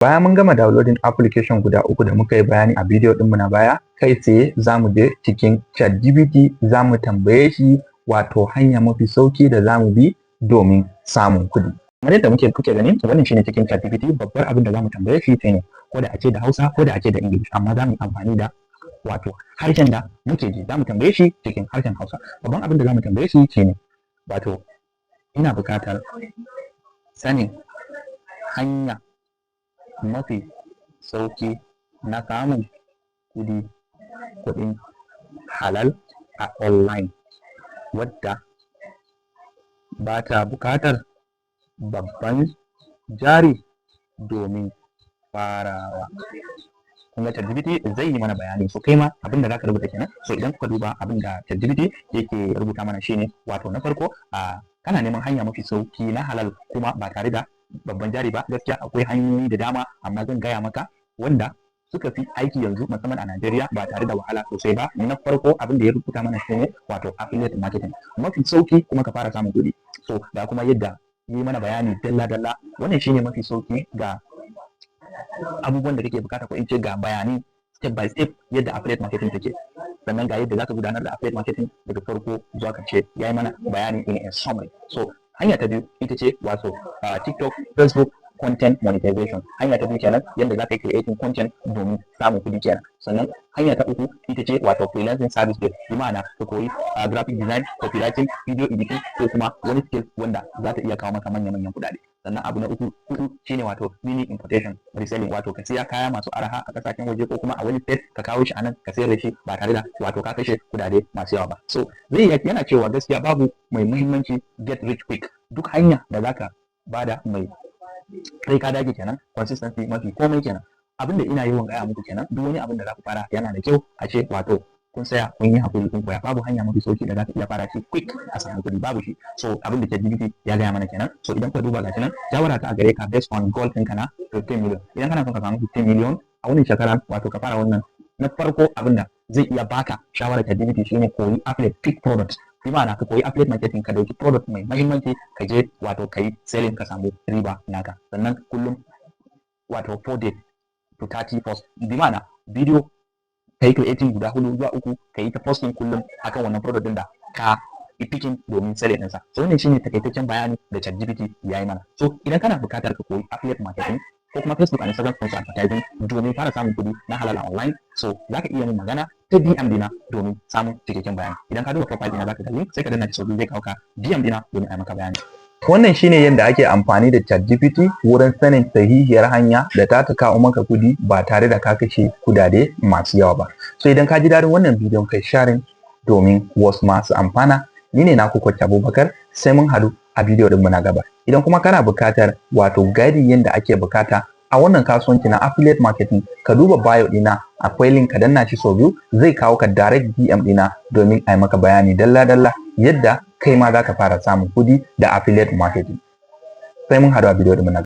Bayan mun gama downloading application guda uku da muka yi bayani a bidiyo ɗinmu na baya, kai tsaye za mu je cikin ChatGPT za mu tambaye shi wato hanya mafi sauki da za mu bi domin samun kuɗi. Kamar yadda kuke gani, wannan shine cikin ChatGPT. Babbar abin da za mu tambaye shi shine ko da a ce da Hausa ko da a ce da English, amma za mu yi amfani da wato harshen da muke ji. Za mu tambaye shi cikin harshen Hausa. Babban abin da za mu tambaye shi shine wato ina buƙatar sanin hanya mafi sauki na samun kuɗin halal a online wadda ba ta buƙatar babban jari domin farawa. Kuma ChatGPT zai yi mana bayani, so kai ma abin da za ka rubuta kenan. So idan kuka duba abin da ChatGPT yake rubuta mana shine wato na farko kana neman hanya mafi sauki na halal kuma ba tare da babban jari ba. Gaskiya akwai hanyoyi da dama, amma zan gaya maka wanda suka fi aiki yanzu musamman a Najeriya ba tare da wahala sosai ba. Na farko abin da ya rubuta mana shine wato affiliate marketing, mafi sauki kuma ka fara samun kuɗi. So da kuma yadda yi mana bayani dalla-dalla, wannan shine mafi sauki ga abubuwan da kake bukata, ko in ce ga bayani step by step yadda affiliate marketing take. Sannan ga yadda zaka gudanar da affiliate marketing daga farko zuwa karshe, yayi mana bayani in a summary. So hanya ta biyu ita ce wato TikTok, Facebook content monetization. Hanya ta biyu kenan yadda zaka yi creating content domin samun kuɗi kenan. Sannan hanya ta uku ita ce wato freelancing service based, bi ma'ana ka koyi graphic design, copywriting, video editing ko kuma wani skill wanda za ta iya kawo maka manya-manyan kuɗaɗe. Sannan abu na hudu shine wato mini importation reselling, wato ka siya kaya masu araha a kasashen waje ko kuma a wani state ka kawo shi anan ka sayar da shi ba tare da wato ka kashe kuɗaɗe masu yawa ba. So yana cewa gaskiya babu mai muhimmanci get rich quick. Duk hanya da zaka bada mai sai ka dage kenan, consistency mafi komai kenan. Abin da ina yawan gaya muku kenan, duk wani abin da za ku fara yana da kyau a ce wato kun saya kun yi hakuri kun koya. Babu hanya mafi sauki da za ka iya fara shi quick a samu kuɗi, babu shi. So abin da ChatGPT ya gaya mana kenan. So idan ka duba gashi nan, shawara ta a gare ka based on goal ɗinka na 15 million. Idan kana son ka samu 15 million a wannan shekara, wato ka fara wannan, na farko abin da zai iya baka shawara ChatGPT shine koyi affiliate pick product. Bi ma'ana ka koyi affiliate marketing, ka dauki product mai muhimmanci ka je wato kai selling ka samu riba naka. Sannan kullum wato 4 days to 30 post, bi ma'ana video kai creating guda 4 zuwa 3 kai ta posting kullum akan wannan product din da ka picking domin selling ɗinsa. So wannan shine takaitaccen bayani da ChatGPT ya yi mana. So idan kana buƙatar ka koyi affiliate marketing ko kuma Facebook and Instagram sponsor advertising domin fara samun kuɗi na halal online, so za ka iya min magana ta DM dina domin samun cikakken bayani. Idan ka duba profile dina za ka gani, sai ka danna sau biyu zai kawo ka DM dina domin a maka bayani. Wannan shine yadda ake amfani da ChatGPT wurin sanin sahihiyar hanya da ta kawo maka kuɗi ba tare da ka kashe kudade masu yawa ba. So idan ka ji daɗin wannan bidiyon kai sharing domin wasu masu amfana. Ni ne naku Coach Abubakar, sai mun haɗu a bidiyo ɗinmu na gaba. Idan kuma kana buƙatar wato guiding yadda ake buƙata a wannan kasuwanci na affiliate marketing, ka duba bio ɗina, akwai link, ka danna shi sau biyu zai kawo ka direct DM ɗina domin a yi maka bayani dalla-dalla yadda kai ma za ka fara samun kuɗi da affiliate marketing. Sai mun haɗu a bidiyo ɗinmu na gaba.